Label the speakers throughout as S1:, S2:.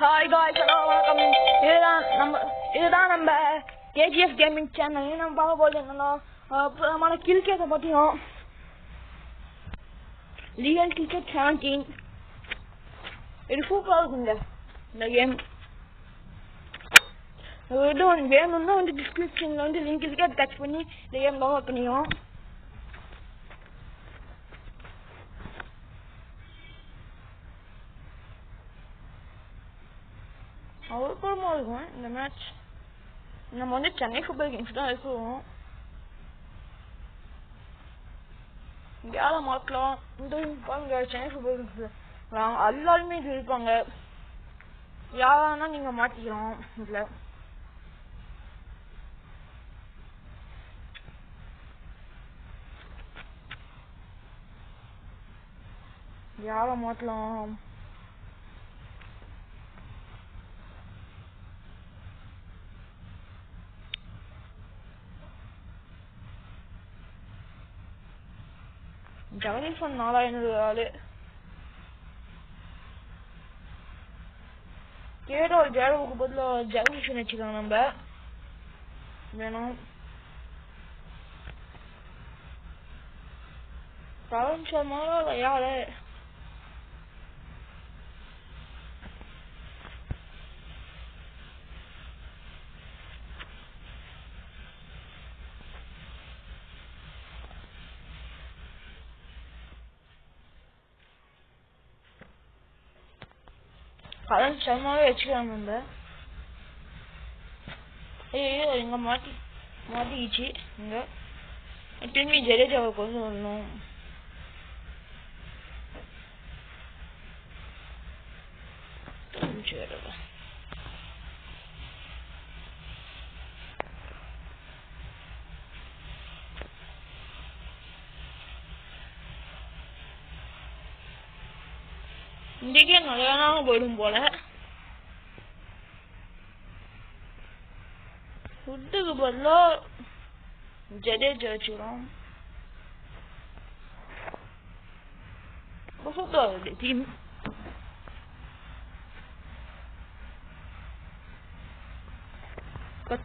S1: Hi guys, hello, welcome. இதுதான் நம்ம KGF gaming channel. நம்ம பார்க்க போறது என்னன்னா நம்ம கிரிக்கெட்டை பத்தியும் ரியல் கிரிக்கெட் 17 இது சூப்பரா இருக்குங்க இந்த கேம். வேணும்னா வந்து டிஸ்கிரிப்ஷன்ல வந்து லிங்க் இருக்கு, டச் பண்ணி இந்த கேம் டவுன்லோட் பண்ணிக்கலாம். அவ்வளோ இருக்கும் இந்த மேட்ச். நம்ம வந்து சென்னை சூப்பர் கிங்ஸ் தான் இருக்கிறோம். யாரை மாற்றலாம் இந்த பாருங்க, சென்னை சூப்பர் கிங்ஸ் எல்லாருமே இது இருப்பாங்க. யாரானா நீங்க மாத்திக்கலாம். இதுல யாரை மாற்றலாம்? ஜெகதீஷன் 400 கேடோல் ஜேரோவுக்கு பதிலாக ஜெகதீஷன் வச்சுக்கலாம். நம்ம வேணும் கரண் சர்மா யாரு? கரண் சர்மாவே வச்சுக்கலாம் நம்ம. ஐயோ இங்க மாட்டிச்சு. இங்க திரும்பி ஜடேஜாவை கொண்டு வரணும். இன்றைக்கே நல்லா போயிடும் போல. ஃபுட்டுக்கு பதிலா ஜடேஜா வச்சுக்கிறோம். டீம்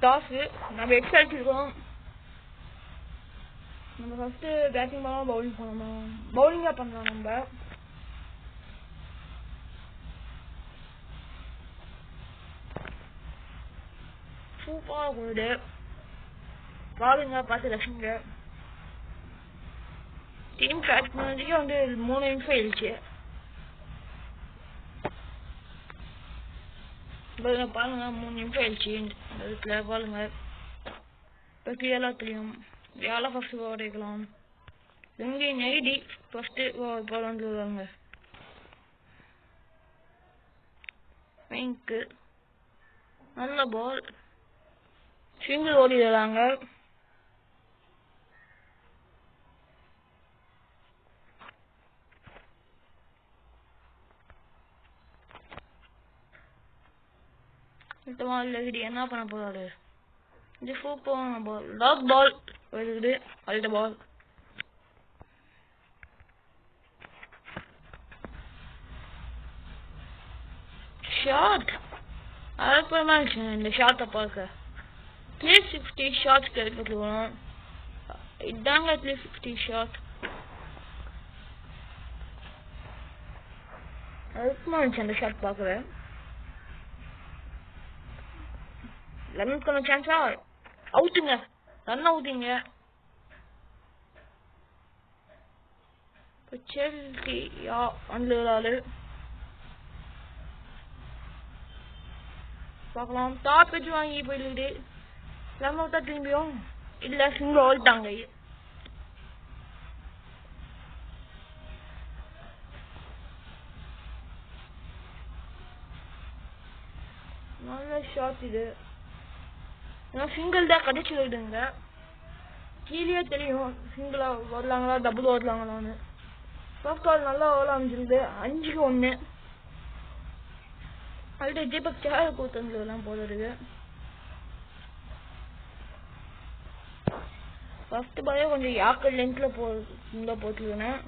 S1: டாஸ் நம்ம எக்ஸைட் இருக்கோம். நம்ம ஃபர்ஸ்ட் பேட்டிங் பண்ணலாம், பவுலிங் பண்ணலாம். பவுலிங்கா பண்ணலாம். நம்ம சூப்பரா போகுது. பாருங்க, பார்த்து ரசிங்க. டீம் பேட் பண்ணதுக்கே வந்து 3 நிமிஷம் ஆயிடுச்சு. பாருங்க 3 நிமிஷம் ஆயிடுச்சு. இந்த பாருங்க பற்றி எல்லாம் தெரியும். யாரெல்லாம் ஃபர்ஸ்ட் ஓவர் வைக்கலாம். இங்கே நெய்டி ஃபர்ஸ்ட் பால் வந்து வருவாங்க. பிங்க்கு நல்ல பால், சிங்கிள் ஓடிடுறாங்க. இந்த மாதிரி என்ன பண்ண போறாரு? இது சூப்பரான பால், லாக் பால் வருது. அடுத்த பால் ஷாட். அற்புதமா இருந்துச்சு இந்த ஷாட்டை பார்க்க. 360 ஷாட்ஸ் கிடைக்கணும். இதாங்க 360 ஷாட். அற்புதமா இருந்துச்சு அந்த ஷாட் பார்க்கவே. ரன் சான்ஸா அவுட்டுங்க, ரன் அவுட்டுங்க. செல்சி வந்து பார்க்கலாம். டாப் வச்சு வாங்கி போயிட்டு ரன் அவுட்டா திரும்பியும் இல்ல, சிங்கிள் ஓடிட்டாங்க. நல்ல ஷாட் இது. சிங்கிள் தான் கடிச்சு விடுங்க. கீழே தெரியும் சிங்கிளா ஓடலாங்களா டபுள் ஓடலாங்களான்னு. ஃபர்ஸ்ட் பால் நல்லா ஓட அமைஞ்சிருந்து 5-1. அதுக்கு தீபக் சேர் கூத்தலாம் போல இருக்கு. ஃபர்ஸ்ட் பாலே கொஞ்சம் யாக்கர் லென்த்ல போட்டுருக்கேன்.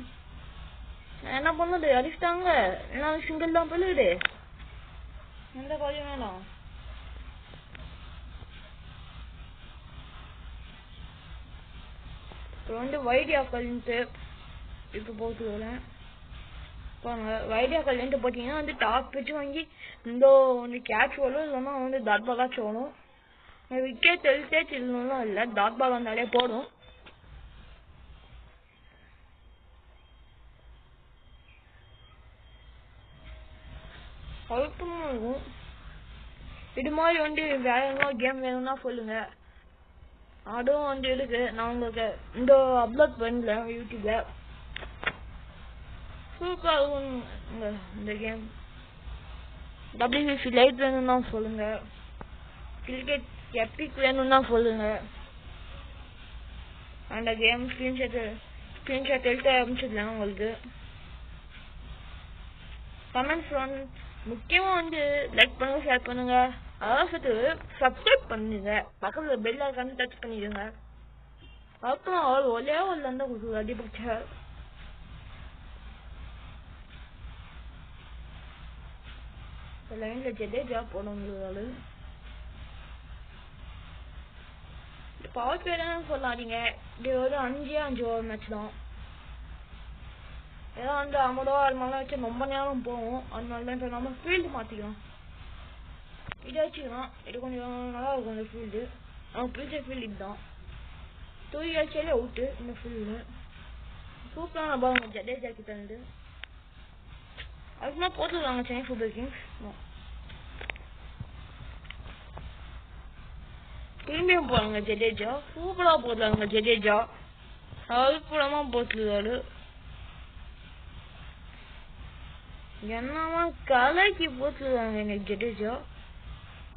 S1: என்ன பண்ணுது? அடிச்சிட்டாங்க. என்ன சிங்கிள் தான் போயிடுது. பாலும் வேணாம். இப்போ வந்து வைடியாக்கல்ன்ட்டு இப்போ போட்டுக்கிறேன். பாருங்க வைடியாக்கல்ன்ட்டு போட்டிங்கன்னா வந்து டாப் வச்சு வாங்கி இந்த வந்து கேட்ச் வரும், இல்லைன்னா வந்து டாட் பாலாச்சும் வரும். விக்கெட் எழுத்தேச்சு இல்லைன்னா இல்லை, டாட் பால் வந்தாலே போடும். அழுத்தமா இருக்கும். இது மாதிரி வந்து வேற என்ன கேம் வேணும்னா சொல்லுங்க, அதுவும் வந்து இருக்கு. நான் உங்களுக்கு இந்த அப்லோட் பண்ணல யூடியூப்ல. சூப்பரா இருக்கும் இந்த கேம். WBC லைட் வேணும்னா சொல்லுங்க, கிரிக்கெட் எபிக் வேணும்னா சொல்லுங்க. அந்த கேம் ஸ்கிரீன்ஷாட் எடுத்து அனுப்பிச்சிடலாம் உங்களுக்கு. கமெண்ட்ஸ் வந்து முக்கியமா வந்து லைக் பண்ணுங்க, ஷேர் பண்ணுங்க, அதாவது சப்ஸ்கிரைப் பண்ணுங்க, பக்கத்துல பெல் ஐகான் டச் பண்ணிடுங்க. அப்புறம் ஒரே ஒரு இருந்தா கொஞ்சம் அடிபட்ட லைன்ல ஜடேஜா போடுவாங்க. பவர் பிளேயர்னு சொல்லாதீங்க, இது ஒரு 5 ஓவர் மேட்ச் தான். ஏன்னா வந்து 50 ஓவர் மேலே வச்சு ரொம்ப நேரம் போகும். அதனால தான் இப்போ நம்ம ஃபீல்டு மாற்றிக்கலாம். இதை வச்சுக்கலாம், இது கொஞ்சம் நல்லா இருக்கும். இந்த ஃபீல்டு அவங்க பிடிச்ச ஃபீல்டு இதுதான். 2 years அவுட்டு இந்த ஃபீல்டு. சூப்பரான பாருங்க ஜடேஜா கிட்ட இருந்து. அதுக்குன்னா போட்டுருக்காங்க சென்னை சூப்பர் கிங்ஸ். திரும்பியும் போறாங்க ஜடேஜா, சூப்பரா போடுறாங்க ஜடேஜா, அற்புதமா போட்டுருக்காரு. என்னமா கலைக்கு போட்டுருக்காங்க எனக்கு ஜடேஜா.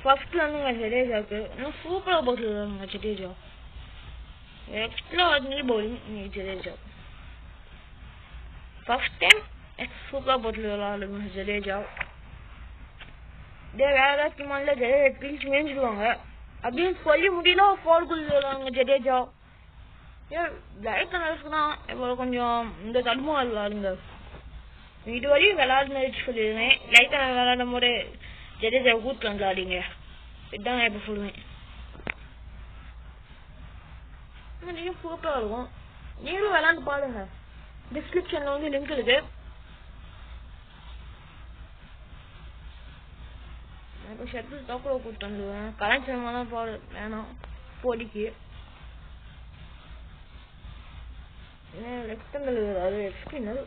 S1: ஃபர்ஸ்ட்ல இருந்துங்க ஜடேஜாக்கு இன்னும் சூப்பரா போட்டுருக்காங்க ஜடேஜா. எக்ஸ்ட்ரா ஆர்டினரி பவுலிங் இன்னைக்கு ஜடேஜா. ஃபர்ஸ்ட் டைம் சூப்பரா போட்டுருக்காங்க ஜடேஜா. இதே வேற ஏதாச்சும் மாதிரி ஜடேஜா பிரிச்சு மேய்ஞ்சிடுவாங்க அப்படின்னு சொல்லி முடியல. ஃபால் கொடுக்குறாங்க ஜடேஜா. ஏன் லைட் நடக்குன்னா இப்போ கொஞ்சம் இந்த தடுமா விளாடுங்க. இதுவரையும் விளாடுன்னு சொல்லிடுவேன். லைட்டா விளாடும் போது ஜடேஜா கூட்டு விளாடிங்க, இதுதான் நான் இப்போ சொல்லுவேன். நீங்க சூப்பரா இருக்கும், நீங்களும் விளாண்டு பாருங்க. டிஸ்கிரிப்ஷன்ல வந்து லிங்க் இருக்கு. இப்போ ஷட்டில் தாக்குல கூப்பிட்டு வந்துடுவேன். கரண்ட் தான் பாடு வேணாம் போடிக்கு. லெஃப்ட் ஹேண்டர் அது எக்ஸ்பின்னல்.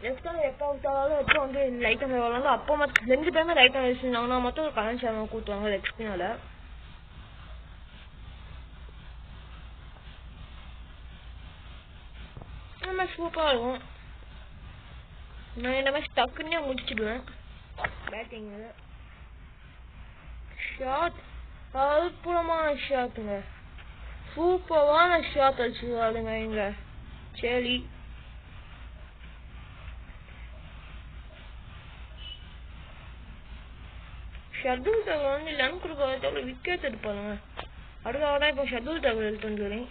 S1: லெஃப்ட் ஹேண்டர் எப்போ விட்டாலும் எப்போ வந்து லைட் ஹேண்டர் விளாண்டு அப்போ மட்டும் 2 பேருமே ரைட் ஹேண்டர் வச்சுருந்தாங்கன்னா மட்டும் கரண்ட் சர்மா கூட்டுவாங்க எக்ஸ்பின்னல. இந்த மாதிரி சூப்பராக இருக்கும். நான் இந்த மாதிரி டக்குன்னே முடிச்சிடுவேன் பேட்டிங்கு. ஷாட் அற்புதமான ஷாட்டுங்க, சூப்பரான ஷாட் வச்சுருக்காருங்க இங்க சேலி. ஷெட்யூல் டவர் வந்து லென் கொடுக்காத விக்கெட் எடுப்பாருங்க. அதுக்காக தான் இப்போ ஷெட்யூல் டவர் எடுத்து வந்துடுறேன்.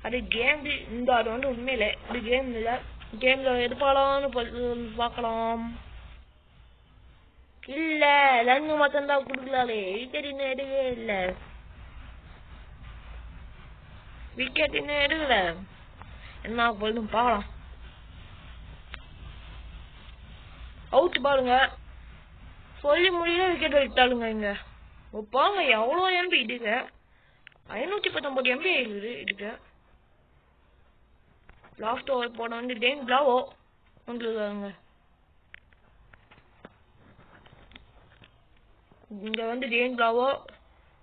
S1: அது கேம் இந்த அது வந்து உண்மையில இது கேம் இல்லை. கேம்ல எடுப்பாளான்னு பார்க்கலாம். இல்ல ரன்னு மட்டும் தான் கொடுக்கலாலே, விக்கெட் இன்னும் எடுக்கவே இல்ல. விக்கெட் இன்னும் எடுக்கல, என்ன போதும் பார்க்கலாம். அவுட் பாருங்க, சொல்லி முடியல விக்கெட் எடுத்தாலுங்க. இங்க பாருங்க எவ்வளோ எம்பி இடுங்க, 519 எம்பி ஆயிடுது இடுங்க. லாஸ்ட் ஓவர் போட வந்து டேன் பிளாவோ வந்துருக்காங்க. இங்க வந்து டேன் பிளாவோ,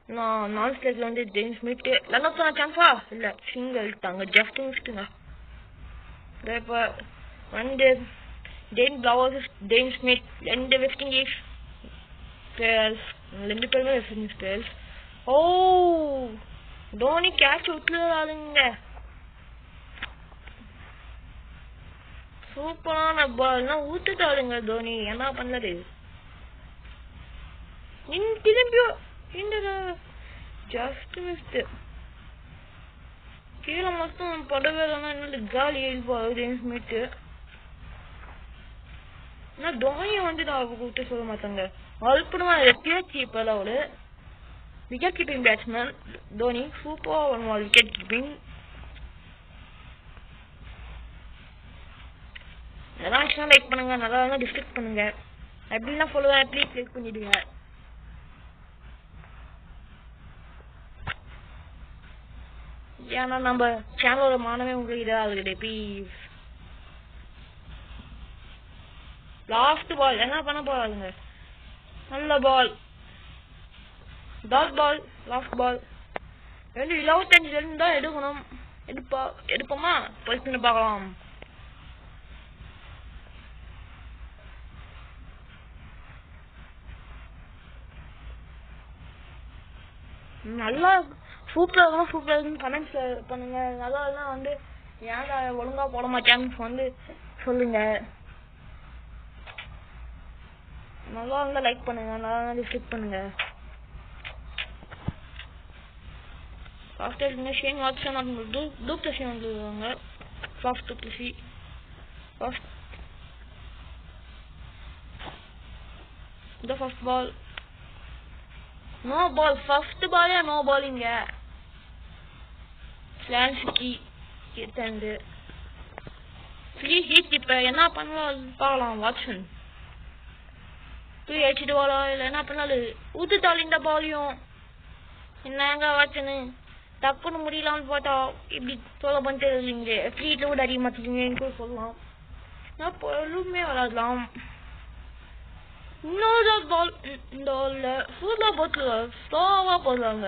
S1: நான் ஸ்டேட்ல வந்து டேன் ஸ்மித். லெனப்ஸான சான்ஸா இல்ல, சிங்கிள் தாங்க ஜஸ்ட் மிஸ்டுங்க. இப்ப வந்து Dwayne Bravo Dwayne Smith 2 West Indies players, 2 பேருமே வெஸ்ட் இண்டீஸ் பிளேயர்ஸ். ஓ தோனி கேட்ச் விட்டுறாருங்க. சூப்பரான பால்னா ஊத்துட்டாருங்க தோனி, என்ன பண்ணது. திரும்பியும் இந்த ஜஸ்ட் மிஸ்ட் கீழே மட்டும் படவே இல்லைன்னா என்னோட காலி எழுப்பாரு ஸ்மித். ஆனால் தோனியை வந்து நான் கூப்பிட்டு சொல்ல மாட்டாங்க. அற்புதமா கீப்பர் அவரு விக்கெட் கீப்பிங் பேட்ஸ்மேன் தோனி. சூப்பராக பண்ணுவார் விக்கெட் கீப்பிங். நல்லா இருந்துச்சுன்னா லைக் பண்ணுங்க, நல்லா இருந்தால் டிஸ்லைக் பண்ணுங்க. எப்படின்னா சொல்லுவேன், ப்ளீஸ் லைக் பண்ணிடுங்க. ஏன்னா நம்ம சேனலோட மானமே உங்களுக்கு இதாக ஆகுது. ப்ளீஸ் லாஸ்ட் பால் என்ன பண்ண போறாங்க? நல்ல ball, dot ball, last ball. 25 run தான் எடுக்கணும். எடுப்போமா? போய் பார்க்கலாம். நல்லா சூப்பரா இருக்கும், சூப்பரா இருக்கும். கமெண்ட்ஸ்ல பண்ணுங்க. நல்லா வந்து ஏன்டா ஒழுங்கா போட மாட்டேன்னு வந்து சொல்லுங்க. நல்லா இருந்தா லைக் பண்ணுங்க, நல்லா இருந்தா டிஸ்லைக் பண்ணுங்க. லாஸ்ட் டைம் ஷேன் வாட்சன் வந்து டூப்ளசி வந்துருவாங்க. சாஃப்ட் டூப்ளசி இந்த first ball no ball. First பாலே நோ பாலிங்க. ஸ்லான்ஸ்கி எடுத்து ஃப்ரீ ஹீட். இப்ப என்ன பண்ணலாம் பார்க்கலாம். வாட்சன் போய் அடிச்சுட்டு வாழா இல்லை என்ன பண்ணாலும் ஊத்து தாளிந்த பாலையும் என்னங்க வாட்சனு டக்குன்னு முடியலான்னு பார்த்தா இப்படி சொல்ல பண்ணிட்டு இல்லைங்க. ஃப்ரீட்ல கூட அடிக்க மாட்டேங்க சொல்லலாம். நான் பொறுமையே வராதுலாம். இன்னொரு பால் இந்த பால்ல சூப்பரா போட்டு ஸ்லோவா போடுறாங்க.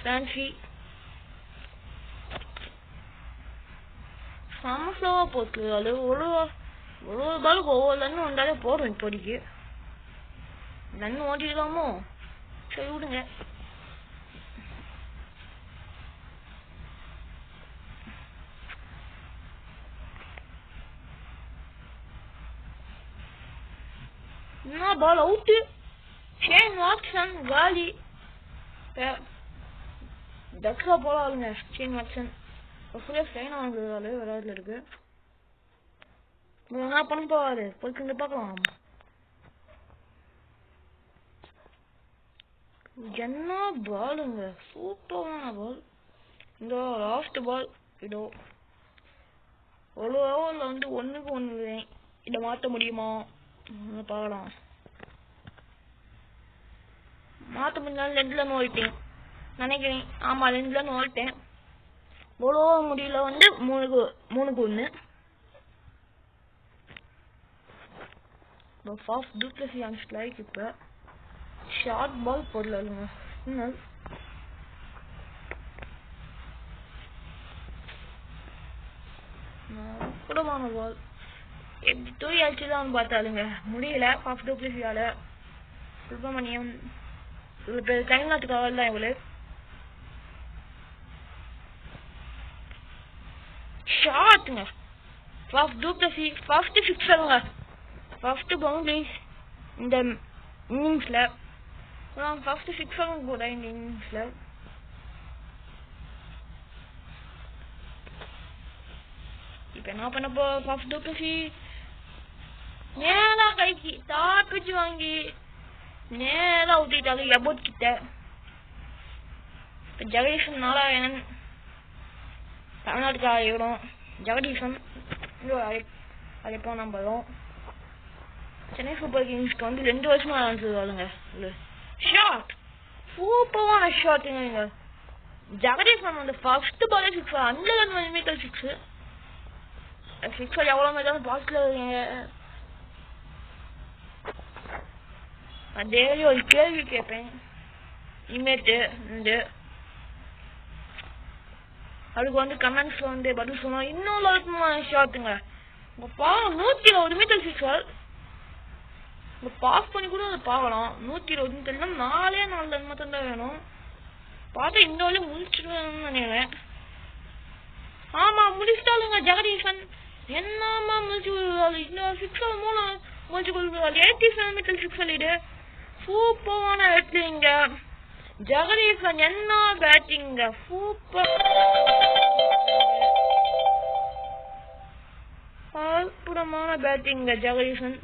S1: ஃபேன்சி செம்ம ஸ்லோவா போட்டு அது ஒரு பாலுக்கு ஒவ்வொரு ரன்னு வந்தாலே போதும். இப்போதைக்கு ரன் ஓட்டிடலாமோ? சரி விடுங்க. என்ன பால் அவுட்டு. ஷேன் வாட்சன் காலி. டக்ஸா போல ஆளுங்க. ஷேன் வாட்சன் ஸ்டைன் வாங்குறதால விளையாட்டுல இருக்கு. என்ன பண்ண போவாரு போய் பார்க்கலாம். என்ன பாலுங்க, சூப்பரான பால். இந்த லாஸ்ட் பால் இதோ ஒரு ஓவர்ல வந்து 1-1 இதை மாற்ற முடியுமா பார்க்கலாம். மாற்ற முடிஞ்சாலும் 2 ரன் ஓடிட்டேன் நினைக்கிறேன். ஆமா 2 ரன் ஓடிட்டேன். ஒரு ஓவர் முடியல வந்து 3-1. Fast du Plessis on strike. இப்ப ஷார்ட் பால் போடலாங்க. கூடமான பால் எப்படி தூய் அடிச்சுதான் பார்த்தாலுங்க முடியல. ஃபாஸ்ட் டூப்ளசியால. சுப்பிரமணியம் இவ்வளவு பேர் தமிழ்நாட்டுக்காக தான் இவ்வளவு ஷார்ட்டுங்க. ஃபாஸ்ட் டூப்ளசி ஃபர்ஸ்ட் சிக்ஸருங்க. ஃபர்ஸ்ட் பவுண்டரிஸ் இந்த இன்னிங்ஸ்ல. ஃபர்ஸ்ட் சிக்ஸரும் கூட இந்த இன்னிங்ஸ்ல. இப்ப என்ன பண்ண போ? ஃபர்ஸ்ட் டூப்ளசி நேரா கைக்கு தாப்பிச்சு வாங்கி நேரா ஊத்திட்டாங்க எபோட் கிட்ட. ஜெகதீசன் நாராயணன் தமிழ்நாட்டுக்கு ஆகிடும். ஜெகதீசன் அழைப்போம் நம்பரும். சென்னை சூப்பர் கிங்ஸ்க்கு வந்து 2 வருஷமா ஆரம்பிச்சிருவாளுங்க. ஷாட் சூப்பரான ஷாட்டுங்க. ஜெகதீசன் வந்து ஃபர்ஸ்ட் பாலே 6 100 மீட்டர் 6 எவ்வளவு மீட்டர் பாஸ்ட்ல அதே ஒரு கேள்வி கேட்பேன் இனிமேட்டு. அதுக்கு வந்து கமெண்ட்ஸ்ல வந்து பதில் சொன்னோம். இன்னொரு ஷாட்டுங்க. உங்க பாவம் 120 மீட்டர் 6 பாஸ் பண்ணி கூட அதை பார்க்கலாம். 120 மீட்டர் 4 ரன் மட்டும் தான் வேணும். பார்த்தா இந்த வழி முடிச்சிருவேன்னு நினைக்கிறேன். ஆமா முடிச்சிட்டாளுங்க ஜெகதீசன். என்னமா முடிச்சு கொடுக்குறாரு. இந்த 6 மூலம் முடிச்சு கொடுக்குறாரு. 87 மீட்டர் 6 லீடு. சூப்பரான பேட்டிங்க ஜெகதீசன். என்ன பேட்டிங்க, சூப்பர் அற்புதமான பேட்டிங்க ஜெகதீசன்.